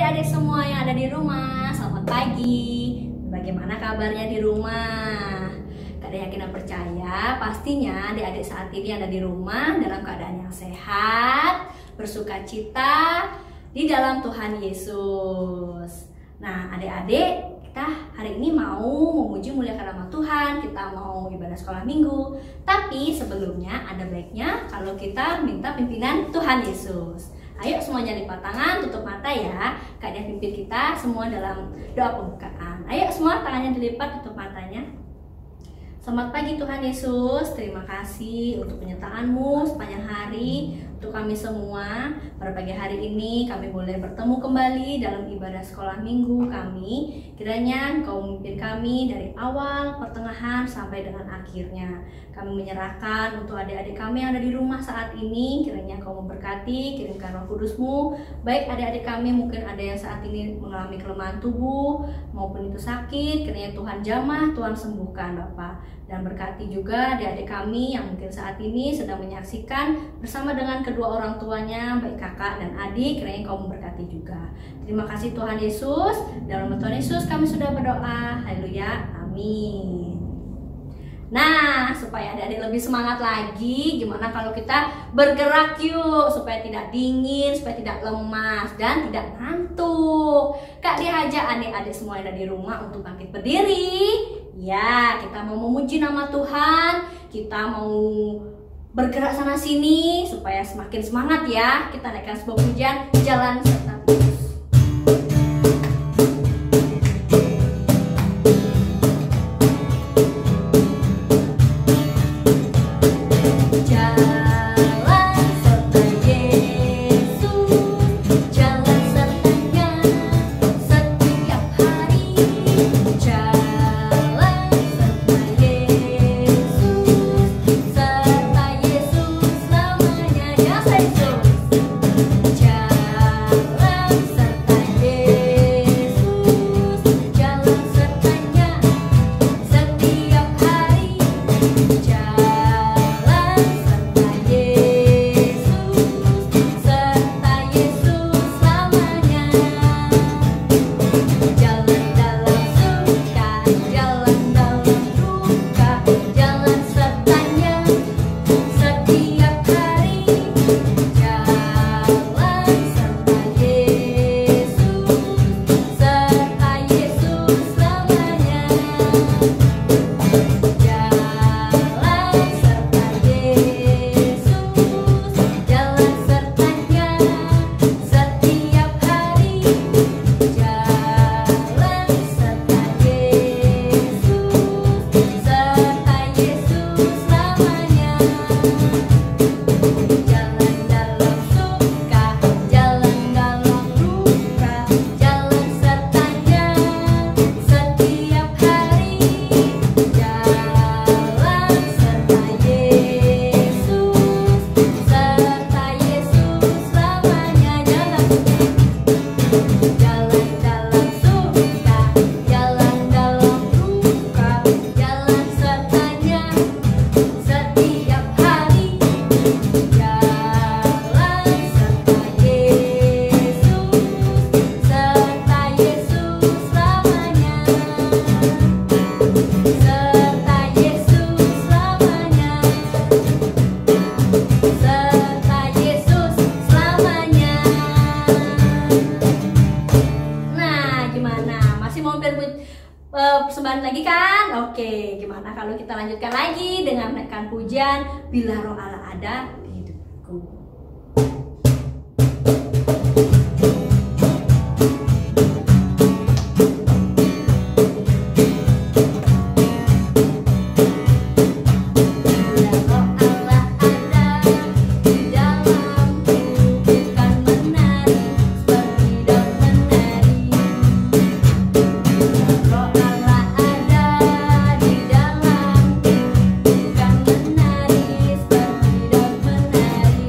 adik-adik semua yang ada di rumah, selamat pagi. Bagaimana kabarnya di rumah? Kak yakin dan percaya pastinya adik-adik saat ini ada di rumah dalam keadaan yang sehat, bersukacita di dalam Tuhan Yesus. Nah, adik-adik, kita hari ini mau memuji muliakan nama Tuhan, kita mau ibadah sekolah minggu. Tapi sebelumnya ada baiknya kalau kita minta pimpinan Tuhan Yesus. Ayo semuanya lipat tangan, tutup mata ya. Kak dia pimpin kita semua dalam doa pembukaan. Ayo semua tangannya dilipat, tutup matanya. Selamat pagi Tuhan Yesus, terima kasih untuk penyertaan-Mu sepanjang hari untuk kami semua. Pada pagi hari ini kami boleh bertemu kembali dalam ibadah sekolah minggu kami. Kiranya Engkau memimpin kami dari awal, pertengahan, sampai dengan akhirnya. Kami menyerahkan untuk adik-adik kami yang ada di rumah saat ini. Kiranya Engkau memberkati, kirimkan Roh Kudus-Mu. Baik adik-adik kami mungkin ada yang saat ini mengalami kelemahan tubuh maupun itu sakit. Kiranya Tuhan jamah, Tuhan sembuhkan Bapak. Dan berkati juga adik-adik kami yang mungkin saat ini sedang menyaksikan bersama dengan kedua orang tuanya, baik kakak dan adik. Kiranya Engkau memberkati juga. Terima kasih Tuhan Yesus. Dalam nama Tuhan Yesus kami sudah berdoa. Haleluya, amin. Nah, supaya adik-adik lebih semangat lagi, gimana kalau kita bergerak yuk, supaya tidak dingin, supaya tidak lemas dan tidak ngantuk. Kak diajak adik-adik semua yang ada di rumah untuk bangkit berdiri. Ya, kita mau memuji nama Tuhan, kita mau bergerak sana sini supaya semakin semangat ya. Kita naikkan sebuah pujian, jalan serta terus. Persembahan lagi kan? Oke, gimana kalau kita lanjutkan lagi dengan menaikkan pujian Bila Roh Allah ada di hidupku. Menari seperti daun menari.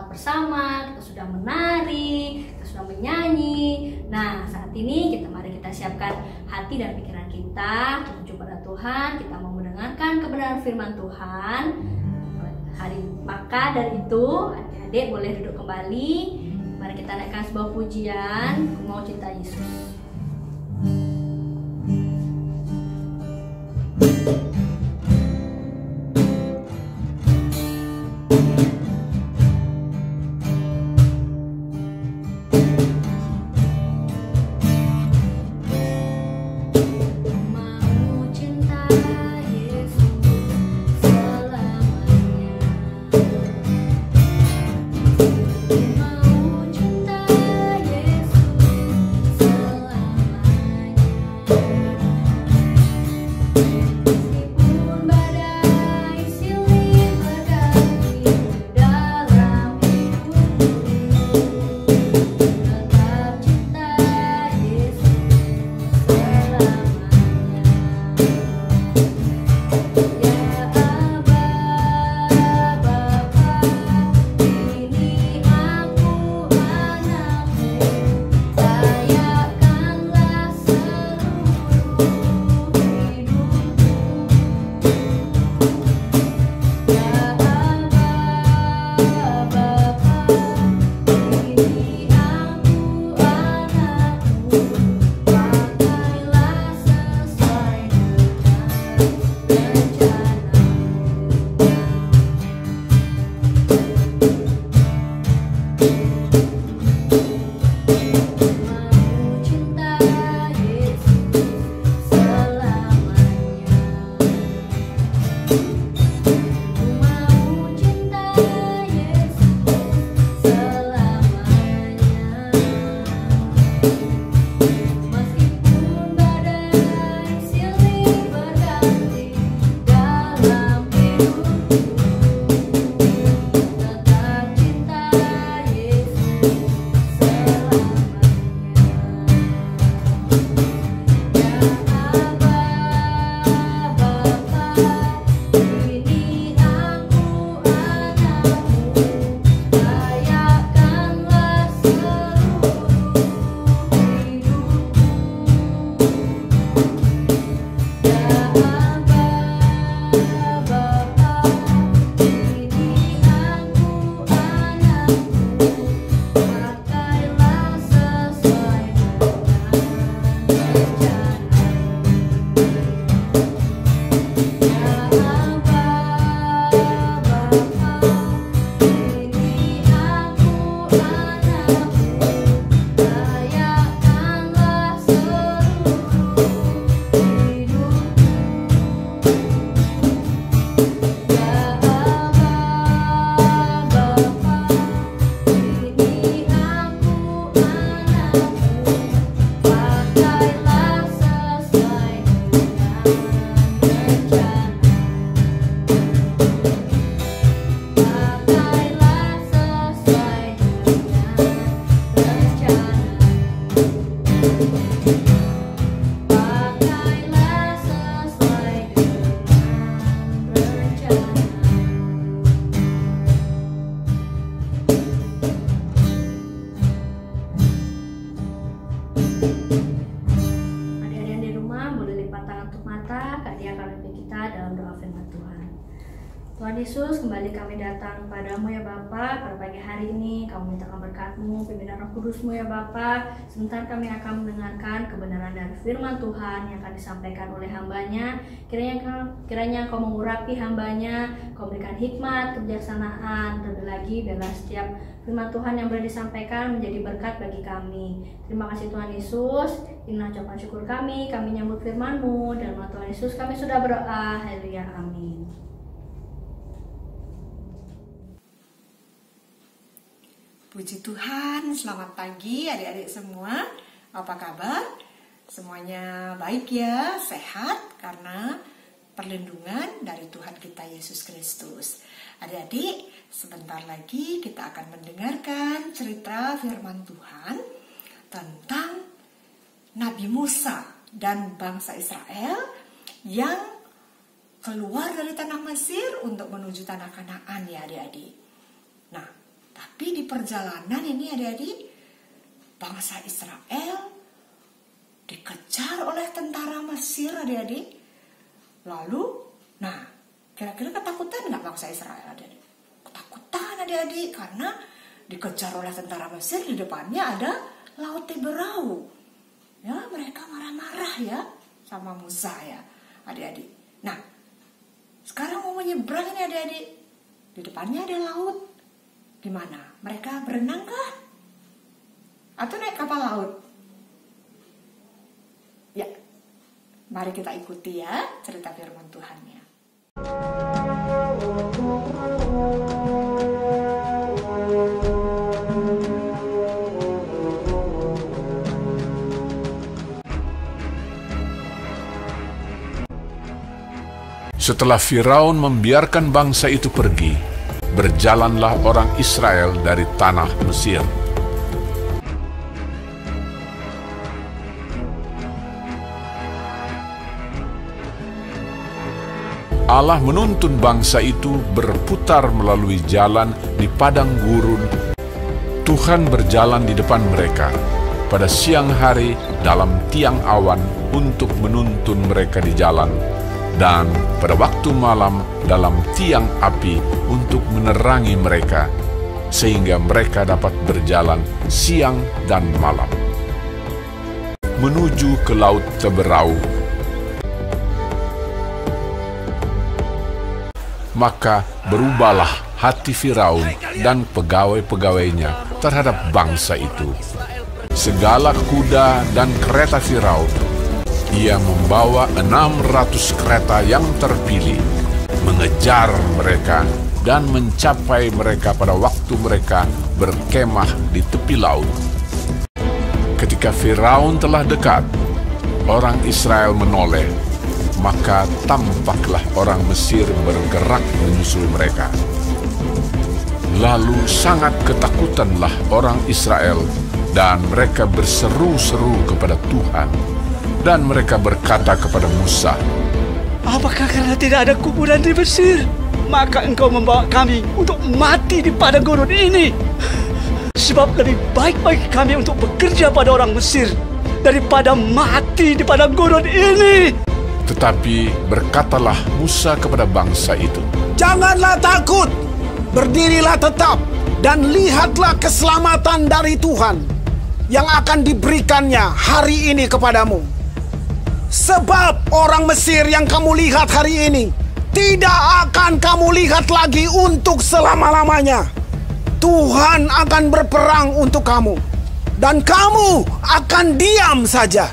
bersolawat bersama, kita sudah menari, kita sudah menyanyi. Nah, saat ini mari kita siapkan hati dan pikiran kita tertuju pada Tuhan. Kita mau mendengarkan kebenaran firman Tuhan. Maka dari itu, adik-adik boleh duduk kembali. Mari kita naikkan sebuah pujian, Ku Mau Cinta Yesus. Tuhan Yesus, kembali kami datang kepadamu ya Bapa. Pada pagi hari ini kami mintakan berkat-Mu, pimpinan Roh Kudus-Mu ya Bapa. Sebentar kami akan mendengarkan kebenaran dari firman Tuhan yang akan disampaikan oleh hamba-Nya. Kiranya Kau mengurapi hamba-Nya, Kau berikan hikmat, kebijaksanaan. Terlebih lagi biarlah setiap firman Tuhan yang boleh disampaikan menjadi berkat bagi kami. Terima kasih Tuhan Yesus. Inilah ucapan syukur kami nyambut firman-Mu. Dalam nama Tuhan Yesus kami sudah berdoa. Haleluya, amin. Puji Tuhan, selamat pagi adik-adik semua. Apa kabar? Semuanya baik ya, sehat karena perlindungan dari Tuhan kita Yesus Kristus. Adik-adik, sebentar lagi kita akan mendengarkan cerita firman Tuhan tentang Nabi Musa dan bangsa Israel yang keluar dari tanah Mesir untuk menuju tanah Kanaan ya adik-adik. Nah, Tapi di perjalanan ini adik-adik, bangsa Israel dikejar oleh tentara Mesir adik-adik. Lalu, nah kira-kira ketakutan nggak bangsa Israel adik-adik? Ketakutan adik-adik karena dikejar oleh tentara Mesir, di depannya ada Laut Teberau. Ya, mereka marah-marah ya sama Musa ya adik-adik. Nah, sekarang mau menyeberang ini adik-adik. Di depannya ada laut. Gimana? Mereka berenang kah? Atau naik kapal laut? Ya, mari kita ikuti ya cerita firman Tuhannya. Setelah Firaun membiarkan bangsa itu pergi, berjalanlah orang Israel dari tanah Mesir. Allah menuntun bangsa itu berputar melalui jalan di padang gurun. Tuhan berjalan di depan mereka pada siang hari dalam tiang awan untuk menuntun mereka di jalan, dan pada waktu malam dalam tiang api untuk menerangi mereka, sehingga mereka dapat berjalan siang dan malam menuju ke Laut Teberau. Maka berubahlah hati Firaun dan pegawai-pegawainya terhadap bangsa itu. Segala kuda dan kereta Firaun, ia membawa 600 kereta yang terpilih, mengejar mereka dan mencapai mereka pada waktu mereka berkemah di tepi laut. Ketika Firaun telah dekat, orang Israel menoleh, maka tampaklah orang Mesir bergerak menyusul mereka. Lalu sangat ketakutanlah orang Israel, dan mereka berseru-seru kepada Tuhan. Dan mereka berkata kepada Musa, "Apakah karena tidak ada kuburan di Mesir, maka engkau membawa kami untuk mati di padang gurun ini? Sebab lebih baik bagi kami untuk bekerja pada orang Mesir daripada mati di padang gurun ini." Tetapi berkatalah Musa kepada bangsa itu, "Janganlah takut, berdirilah tetap, dan lihatlah keselamatan dari Tuhan yang akan diberikannya hari ini kepadamu. Sebab orang Mesir yang kamu lihat hari ini tidak akan kamu lihat lagi untuk selama-lamanya. Tuhan akan berperang untuk kamu, dan kamu akan diam saja."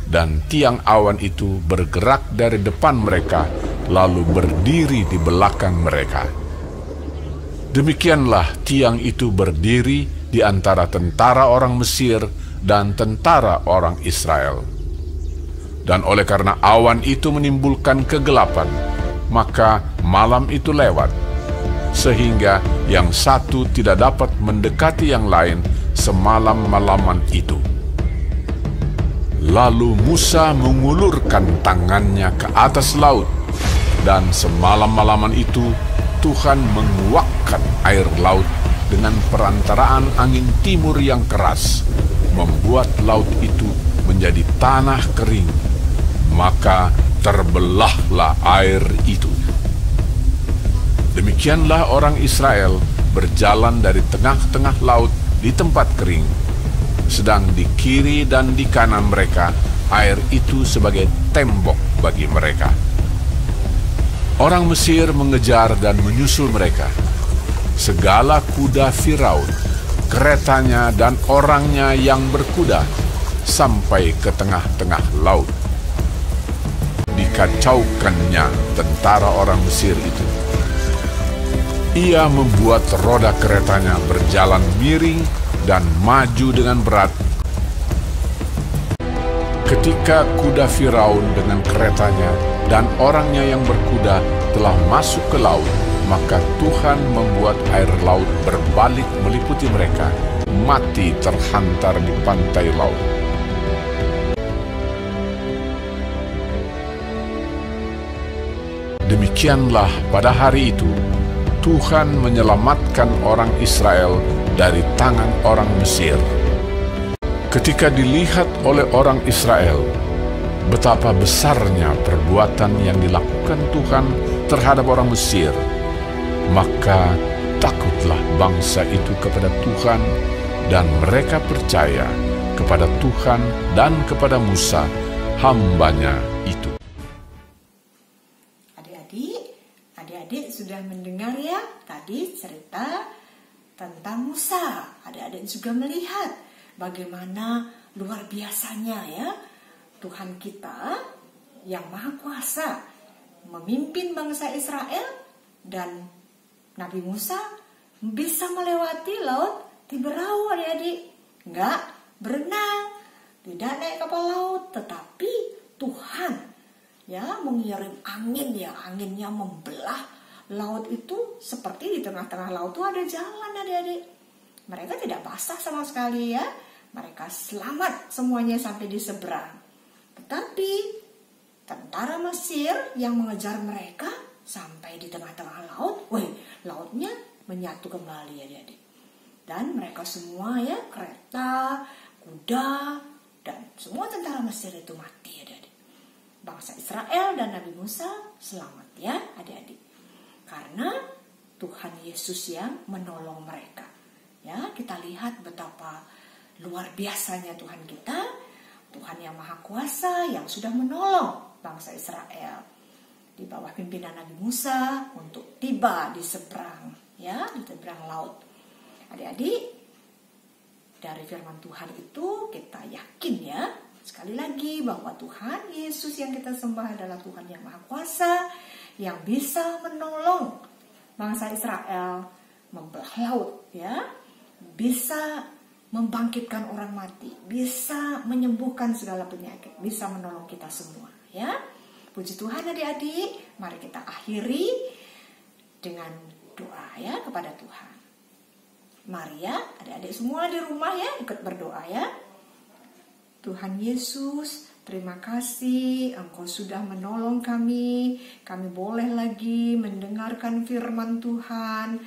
dan tiang awan itu bergerak dari depan mereka, lalu berdiri di belakang mereka. Demikianlah tiang itu berdiri di antara tentara orang Mesir dan tentara orang Israel. Dan oleh karena awan itu menimbulkan kegelapan, maka malam itu lewat, sehingga yang satu tidak dapat mendekati yang lain semalam-malaman itu. Lalu Musa mengulurkan tangannya ke atas laut, dan semalam-malaman itu Tuhan menguakkan air laut dengan perantaraan angin timur yang keras, membuat laut itu menjadi tanah kering. Maka terbelahlah air itu. Demikianlah orang Israel berjalan dari tengah-tengah laut di tempat kering, sedang di kiri dan di kanan mereka air itu sebagai tembok bagi mereka. Orang Mesir mengejar dan menyusul mereka. Segala kuda Firaun, keretanya dan orangnya yang berkuda sampai ke tengah-tengah laut. Dikacaukannya tentara orang Mesir itu. Ia membuat roda keretanya berjalan miring dan maju dengan berat. Ketika kuda Firaun dengan keretanya dan orangnya yang berkuda telah masuk ke laut, maka Tuhan membuat air laut berbalik meliputi mereka, mati terhantar di pantai laut. Demikianlah pada hari itu Tuhan menyelamatkan orang Israel dari tangan orang Mesir. Ketika dilihat oleh orang Israel betapa besarnya perbuatan yang dilakukan Tuhan terhadap orang Mesir, maka takutlah bangsa itu kepada Tuhan, dan mereka percaya kepada Tuhan dan kepada Musa, hambanya itu. Adik-adik sudah mendengar ya tadi cerita tentang Musa. Adik-adik juga melihat bagaimana luar biasanya ya Tuhan kita yang Maha Kuasa memimpin bangsa Israel, dan Nabi Musa bisa melewati laut Tiberau. Adik-adik nggak berenang, tidak naik kapal laut, tetapi Tuhan ya mengirim angin, ya anginnya membelah laut itu, seperti di tengah-tengah laut itu ada jalan. Adik-adik, mereka tidak basah sama sekali ya, mereka selamat semuanya sampai di seberang. Tetapi tentara Mesir yang mengejar mereka sampai di tengah-tengah laut, lautnya menyatu kembali adik-adik, dan mereka semua ya, kereta, kuda, dan semua tentara Mesir itu mati adik-adik. Bangsa Israel dan Nabi Musa selamat ya adik-adik, karena Tuhan Yesus yang menolong mereka. Ya, kita lihat betapa luar biasanya Tuhan kita, Tuhan yang Maha Kuasa yang sudah menolong bangsa Israel di bawah pimpinan Nabi Musa untuk tiba di seberang ya, di seberang laut. Adik-adik, dari firman Tuhan itu kita yakin ya, sekali lagi bahwa Tuhan Yesus yang kita sembah adalah Tuhan yang Maha Kuasa, yang bisa menolong bangsa Israel membelah laut ya, bisa membangkitkan orang mati, bisa menyembuhkan segala penyakit, bisa menolong kita semua ya. Puji Tuhan adik-adik, mari kita akhiri dengan doa ya kepada Tuhan. Mari ya adik-adik semua di rumah ya ikut berdoa ya. Tuhan Yesus, terima kasih Engkau sudah menolong kami. Kami boleh lagi mendengarkan firman Tuhan.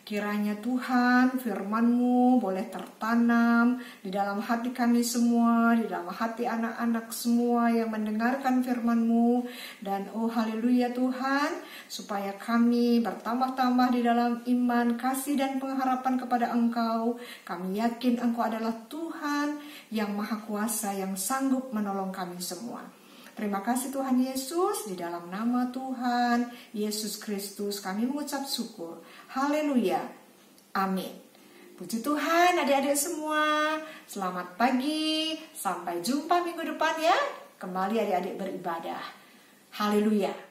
Kiranya Tuhan, firman-Mu boleh tertanam di dalam hati kami semua, di dalam hati anak-anak semua yang mendengarkan firman-Mu. Dan oh haleluya Tuhan, supaya kami bertambah-tambah di dalam iman, kasih dan pengharapan kepada Engkau. Kami yakin Engkau adalah Tuhan yang Maha Kuasa, yang sanggup menolong kami semua. Terima kasih Tuhan Yesus, di dalam nama Tuhan Yesus Kristus kami mengucap syukur. Haleluya. Amin. Puji Tuhan adik-adik semua. Selamat pagi. Sampai jumpa minggu depan ya. Kembali adik-adik beribadah. Haleluya.